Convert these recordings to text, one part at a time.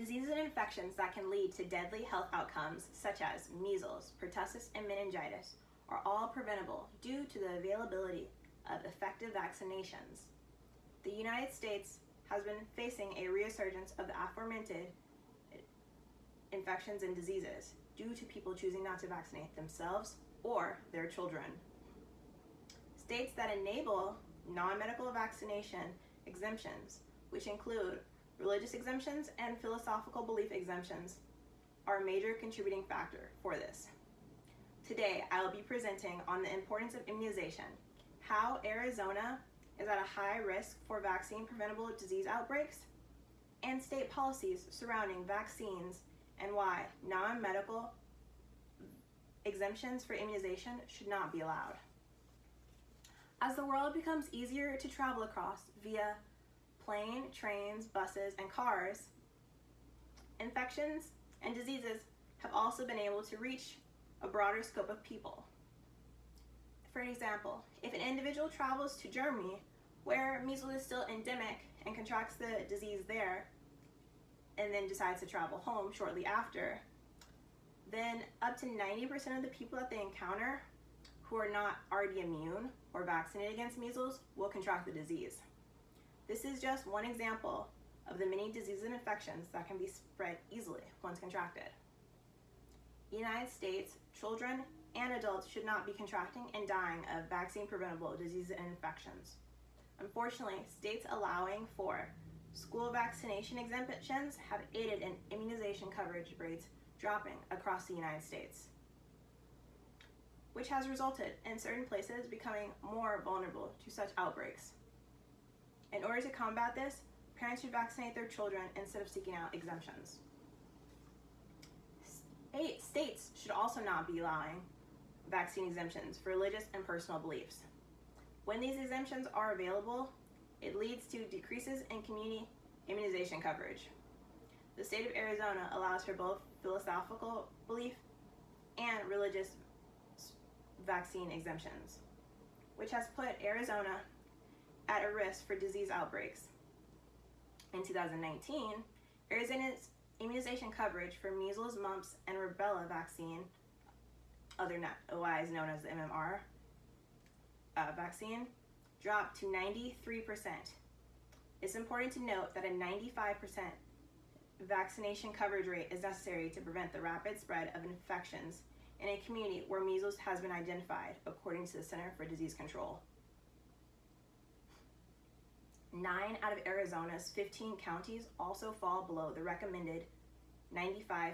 Diseases and infections that can lead to deadly health outcomes, such as measles, pertussis, and meningitis, are all preventable due to the availability of effective vaccinations. The United States has been facing a resurgence of the aforementioned infections and diseases due to people choosing not to vaccinate themselves or their children. States that enable non-medical vaccination exemptions, which include religious exemptions and philosophical belief exemptions, are a major contributing factor for this. Today, I will be presenting on the importance of immunization, how Arizona is at a high risk for vaccine-preventable disease outbreaks, and state policies surrounding vaccines and why non-medical exemptions for immunization should not be allowed. As the world becomes easier to travel across via plane, trains, buses, and cars, infections and diseases have also been able to reach a broader scope of people. For example, if an individual travels to Germany, where measles is still endemic, and contracts the disease there, and then decides to travel home shortly after, then up to 90% of the people that they encounter who are not already immune or vaccinated against measles will contract the disease. This is just one example of the many diseases and infections that can be spread easily once contracted. In the United States, children and adults should not be contracting and dying of vaccine-preventable diseases and infections. Unfortunately, states allowing for school vaccination exemptions have aided in immunization coverage rates dropping across the United States, which has resulted in certain places becoming more vulnerable to such outbreaks. In order to combat this, parents should vaccinate their children instead of seeking out exemptions. States should also not be allowing vaccine exemptions for religious and personal beliefs. When these exemptions are available, it leads to decreases in community immunization coverage. The state of Arizona allows for both philosophical belief and religious vaccine exemptions, which has put Arizona at a risk for disease outbreaks. In 2019, Arizona's immunization coverage for measles, mumps, and rubella vaccine, otherwise known as the MMR vaccine, dropped to 93%. It's important to note that a 95% vaccination coverage rate is necessary to prevent the rapid spread of infections in a community where measles has been identified, according to the Center for Disease Control. 9 out of Arizona's 15 counties also fall below the recommended 95%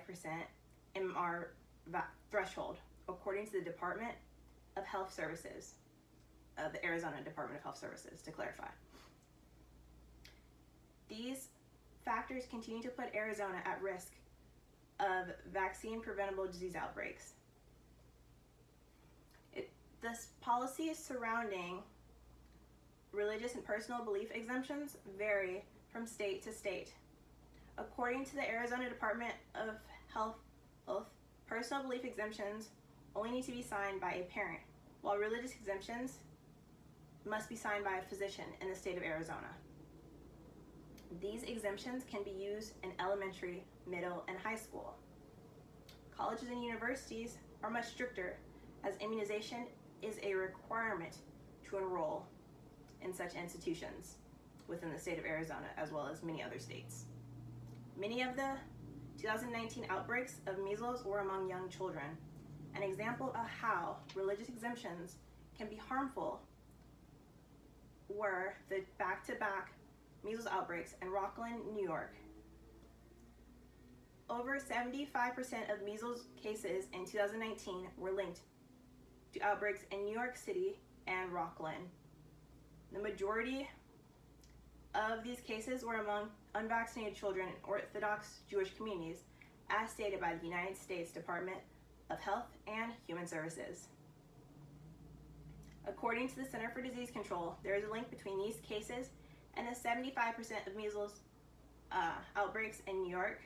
MMR threshold, according to the Department of Health Services, the Arizona Department of Health Services, to clarify. These factors continue to put Arizona at risk of vaccine-preventable disease outbreaks. The policies surrounding religious and personal belief exemptions vary from state to state. According to the Arizona Department of Health, personal belief exemptions only need to be signed by a parent, while religious exemptions must be signed by a physician in the state of Arizona. These exemptions can be used in elementary, middle, and high school. Colleges and universities are much stricter, as immunization is a requirement to enroll in such institutions within the state of Arizona, as well as many other states. Many of the 2019 outbreaks of measles were among young children. An example of how religious exemptions can be harmful were the back-to-back measles outbreaks in Rockland, New York. Over 75% of measles cases in 2019 were linked to outbreaks in New York City and Rockland. The majority of these cases were among unvaccinated children in Orthodox Jewish communities, as stated by the United States Department of Health and Human Services. According to the Center for Disease Control, there is a link between these cases and the 75% of measles outbreaks in New York.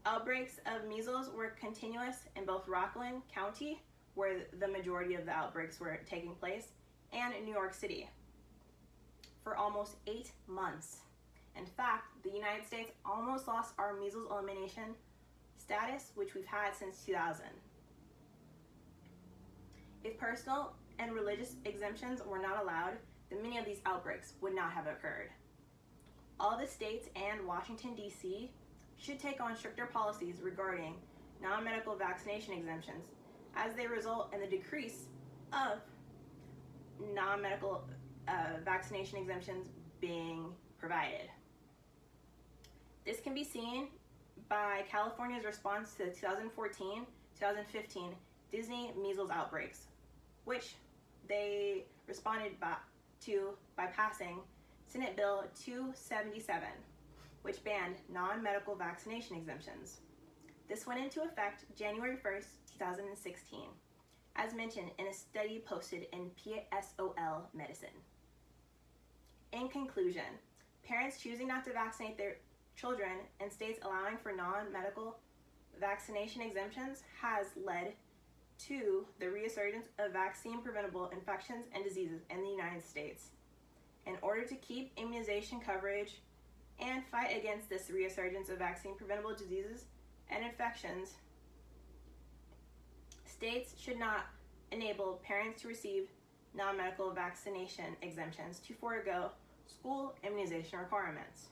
Outbreaks of measles were continuous in both Rockland County, where the majority of the outbreaks were taking place, and in New York City for almost 8 months. In fact, the United States almost lost our measles elimination status, which we've had since 2000. If personal and religious exemptions were not allowed, then many of these outbreaks would not have occurred. All the states and Washington, D.C. should take on stricter policies regarding non-medical vaccination exemptions, as they result in the decrease of non-medical vaccination exemptions being provided. This can be seen by California's response to the 2014-2015 Disney measles outbreaks, which they responded by passing Senate Bill 277, which banned non-medical vaccination exemptions. This went into effect January 1st, 2016, as mentioned in a study posted in PSOL Medicine. In conclusion, parents choosing not to vaccinate their children in states allowing for non-medical vaccination exemptions has led to the resurgence of vaccine-preventable infections and diseases in the United States. In order to keep immunization coverage and fight against this resurgence of vaccine-preventable diseases and infections, states should not enable parents to receive non-medical vaccination exemptions to forego school immunization requirements.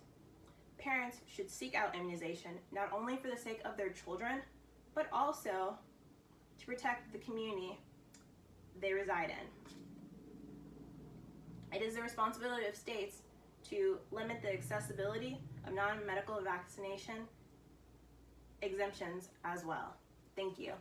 Parents should seek out immunization not only for the sake of their children, but also to protect the community they reside in. It is the responsibility of states to limit the accessibility of non-medical vaccination exemptions as well. Thank you.